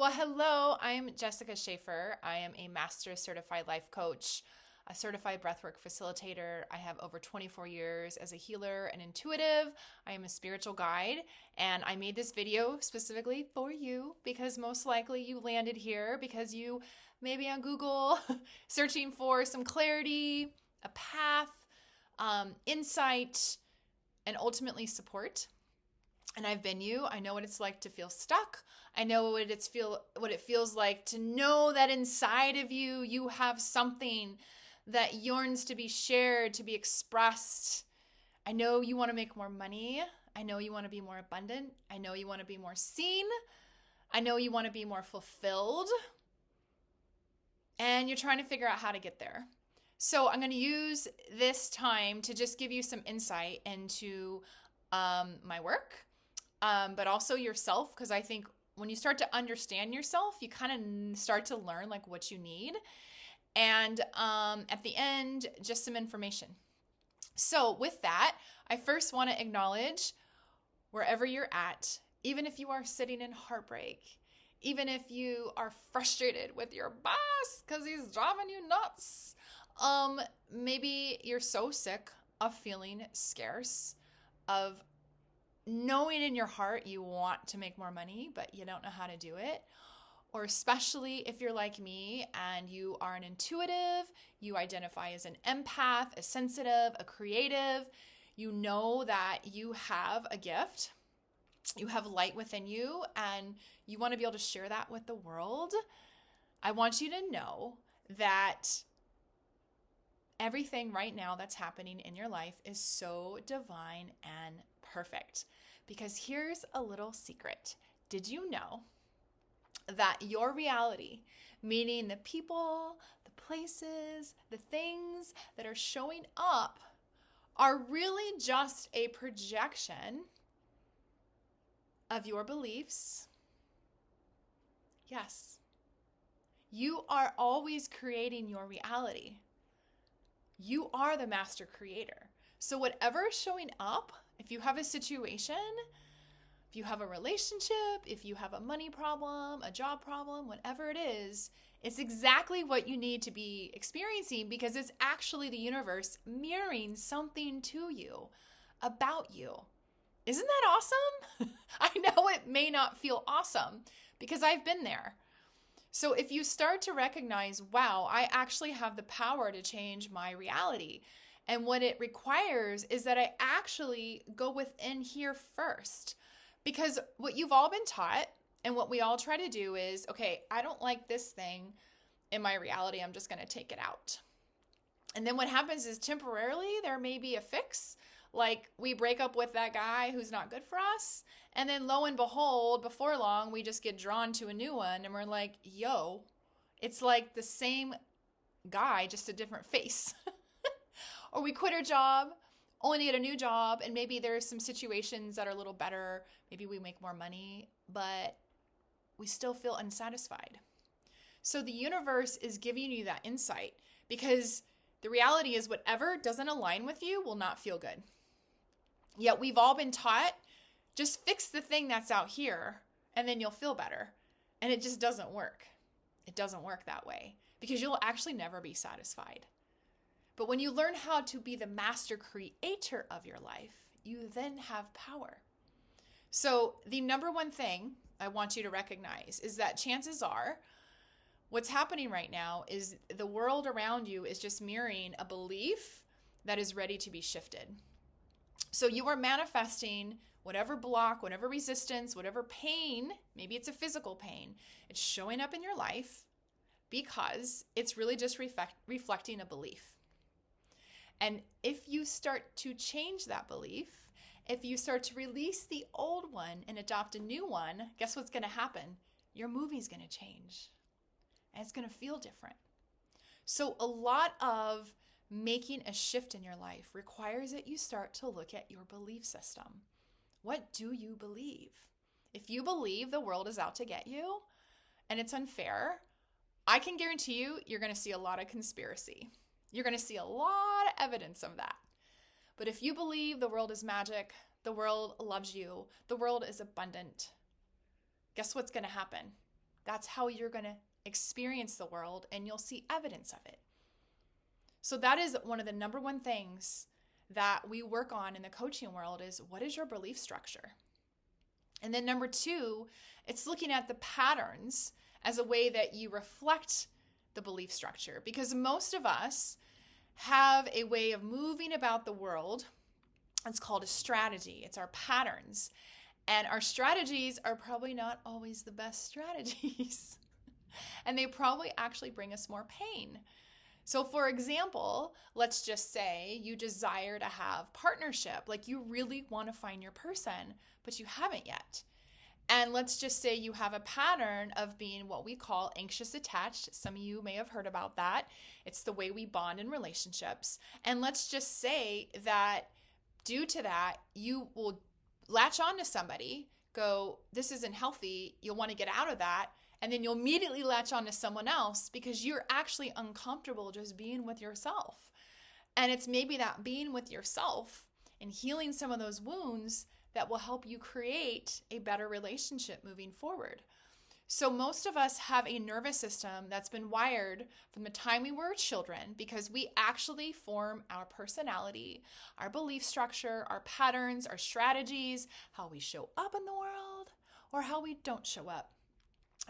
Well, hello, I'm Jessica Schaefer. I am a master certified life coach, a certified breathwork facilitator. I have over 24 years as a healer and intuitive. I am a spiritual guide, and I made this video specifically for you because most likely you landed here because you may be on Google searching for some clarity, a path, insight, and ultimately support. And I've been you. I know what it's like to feel stuck. I know what it feels like to know that inside of you you have something that yearns to be shared, to be expressed. I know you want to make more money. I know you want to be more abundant. I know you want to be more seen. I know you want to be more fulfilled. And you're trying to figure out how to get there. So I'm going to use this time to just give you some insight into my work, but also yourself, because I think when you start to understand yourself, you kind of start to learn like what you need. And at the end, just some information. So with that, I first want to acknowledge wherever you're at, even if you are sitting in heartbreak, even if you are frustrated with your boss because he's driving you nuts. Maybe you're so sick of feeling scarce, of knowing in your heart you want to make more money, but you don't know how to do it. Or especially if you're like me and you are an intuitive, you identify as an empath, a sensitive, a creative, you know that you have a gift, you have light within you, and you want to be able to share that with the world. I want you to know that everything right now that's happening in your life is so divine and perfect. Because here's a little secret. Did you know that your reality, meaning the people, the places, the things that are showing up, are really just a projection of your beliefs? Yes. You are always creating your reality. You are the master creator. So whatever is showing up, if you have a situation, if you have a relationship, if you have a money problem, a job problem, whatever it is, it's exactly what you need to be experiencing, because it's actually the universe mirroring something to you about you. Isn't that awesome? I know it may not feel awesome because I've been there. So if you start to recognize, wow, I actually have the power to change my reality. And what it requires is that I actually go within here first. Because what you've all been taught and what we all try to do is, okay, I don't like this thing in my reality. I'm just going to take it out. And then what happens is temporarily there may be a fix. Like we break up with that guy who's not good for us. And then lo and behold, before long, we just get drawn to a new one. And we're like, yo, it's like the same guy, just a different face. Or we quit our job, only to get a new job. And maybe there's some situations that are a little better. Maybe we make more money, but we still feel unsatisfied. So the universe is giving you that insight, because the reality is whatever doesn't align with you will not feel good. Yet we've all been taught, just fix the thing that's out here and then you'll feel better. And it just doesn't work. It doesn't work that way, because you'll actually never be satisfied. But when you learn how to be the master creator of your life, you then have power. So the number one thing I want you to recognize is that chances are what's happening right now is the world around you is just mirroring a belief that is ready to be shifted. So you are manifesting whatever block, whatever resistance, whatever pain, maybe it's a physical pain, it's showing up in your life because it's really just reflecting a belief. And if you start to change that belief, if you start to release the old one and adopt a new one, guess what's going to happen? Your movie's going to change. And it's going to feel different. So a lot of making a shift in your life requires that you start to look at your belief system. What do you believe? If you believe the world is out to get you and it's unfair, I can guarantee you're going to see a lot of conspiracy. You're going to see a lot of evidence of that. But if you believe the world is magic, the world loves you, the world is abundant, guess what's going to happen? That's how you're going to experience the world, and you'll see evidence of it. So that is one of the number one things that we work on in the coaching world is, what is your belief structure? And then number two, it's looking at the patterns as a way that you reflect the belief structure, because most of us have a way of moving about the world. It's called a strategy. It's our patterns. And our strategies are probably not always the best strategies. And they probably actually bring us more pain. So for example, let's just say you desire to have partnership, like you really want to find your person, but you haven't yet. And let's just say you have a pattern of being what we call anxious attached. Some of you may have heard about that. It's the way we bond in relationships. And let's just say that due to that, you will latch on to somebody, go, this isn't healthy, you'll want to get out of that, and then you'll immediately latch on to someone else because you're actually uncomfortable just being with yourself. And it's maybe that being with yourself and healing some of those wounds that will help you create a better relationship moving forward. So most of us have a nervous system that's been wired from the time we were children, because we actually form our personality, our belief structure, our patterns, our strategies, how we show up in the world, or how we don't show up,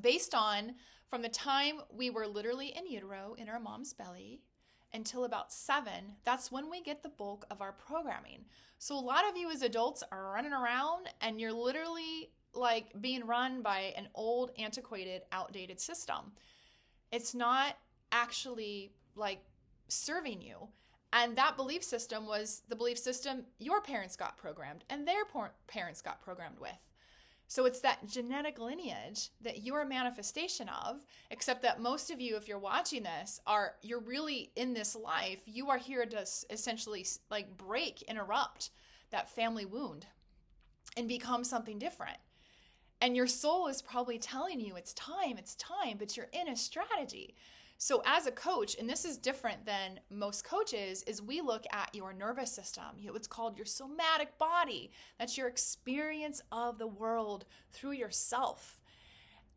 based on from the time we were literally in utero in our mom's belly until about 7. That's when we get the bulk of our programming. So a lot of you as adults are running around and you're literally like being run by an old, antiquated, outdated system. It's not actually like serving you. And that belief system was the belief system your parents got programmed and their parents got programmed with. So it's that genetic lineage that you're a manifestation of, except that most of you, if you're watching this, you're really in this life. You are here to essentially like interrupt that family wound and become something different. And your soul is probably telling you it's time, but you're in a strategy. So as a coach, and this is different than most coaches, is we look at your nervous system. It's called your somatic body. That's your experience of the world through yourself.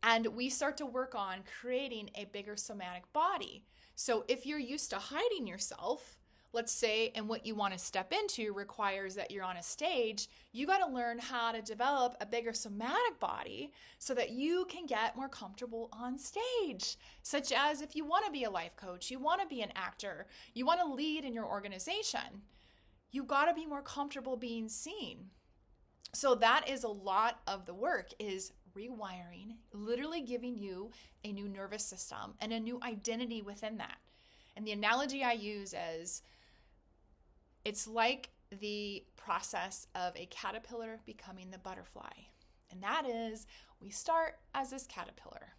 And we start to work on creating a bigger somatic body. So if you're used to hiding yourself, let's say, and what you want to step into requires that you're on a stage, you got to learn how to develop a bigger somatic body so that you can get more comfortable on stage. Such as if you want to be a life coach, you want to be an actor, you want to lead in your organization, you got to be more comfortable being seen. So that is a lot of the work, is rewiring, literally giving you a new nervous system and a new identity within that. And the analogy I use is, it's like the process of a caterpillar becoming the butterfly. And that is, we start as this caterpillar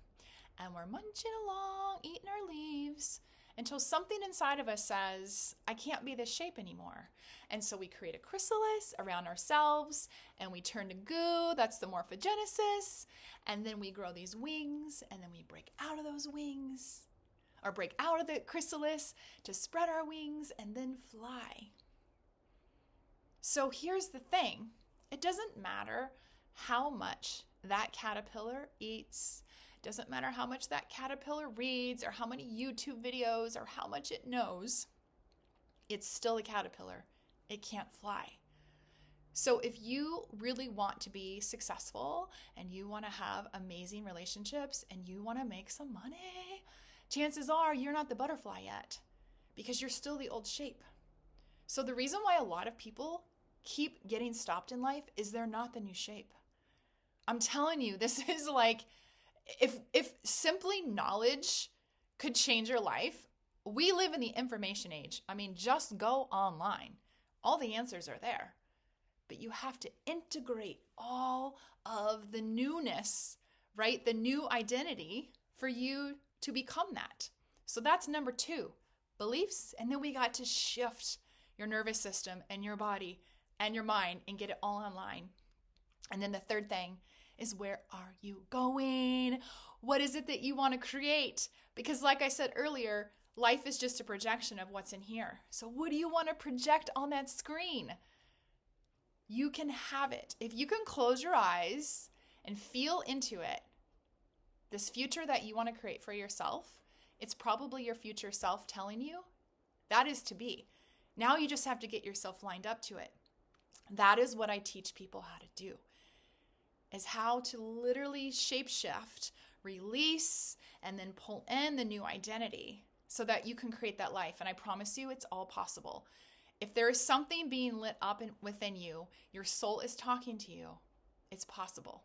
and we're munching along, eating our leaves until something inside of us says, I can't be this shape anymore. And so we create a chrysalis around ourselves and we turn to goo. That's the morphogenesis. And then we grow these wings and then we break out of those wings, or break out of the chrysalis to spread our wings and then fly. So here's the thing. It doesn't matter how much that caterpillar eats. It doesn't matter how much that caterpillar reads or how many YouTube videos or how much it knows. It's still a caterpillar. It can't fly. So if you really want to be successful and you want to have amazing relationships and you want to make some money, chances are you're not the butterfly yet because you're still the old shape. So the reason why a lot of people keep getting stopped in life is they're not the new shape. I'm telling you, this is like, if simply knowledge could change your life, we live in the information age. I mean, just go online. All the answers are there. But you have to integrate all of the newness, right? The new identity for you to become that. So that's number 2, beliefs. And then we got to shift your nervous system and your body and your mind and get it all online. And then the third thing is, where are you going? What is it that you want to create? Because like I said earlier, life is just a projection of what's in here. So what do you want to project on that screen? You can have it. If you can close your eyes and feel into it, this future that you want to create for yourself, it's probably your future self telling you that is to be. Now you just have to get yourself lined up to it. That is what I teach people how to do, is how to literally shapeshift, release, and then pull in the new identity so that you can create that life. And I promise you, it's all possible. If there is something being lit up within you, your soul is talking to you, it's possible.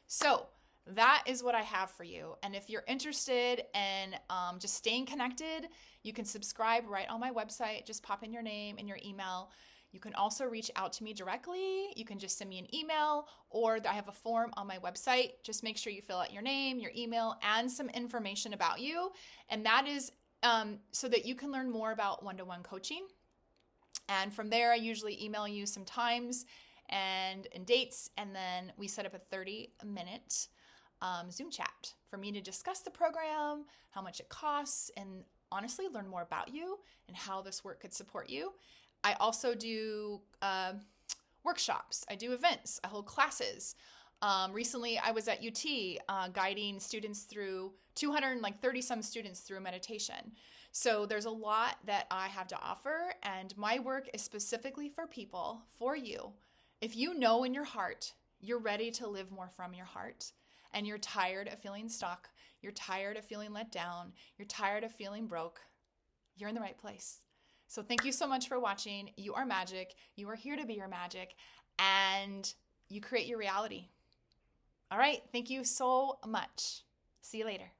So that is what I have for you. And if you're interested in just staying connected, you can subscribe right on my website. Just pop in your name and your email. You can also reach out to me directly. You can just send me an email, or I have a form on my website. Just make sure you fill out your name, your email, and some information about you. And that is so that you can learn more about one-to-one coaching. And from there, I usually email you some times and dates, and then we set up a 30-minute Zoom chat for me to discuss the program, how much it costs, and honestly learn more about you and how this work could support you. I also do workshops. I do events. I hold classes. Recently, I was at UT guiding students through 230 some students through meditation. So there's a lot that I have to offer, and my work is specifically for people, for you. If you know in your heart you're ready to live more from your heart, and you're tired of feeling stuck, you're tired of feeling let down, you're tired of feeling broke, you're in the right place. So thank you so much for watching. You are magic. You are here to be your magic, and you create your reality. All right. Thank you so much. See you later.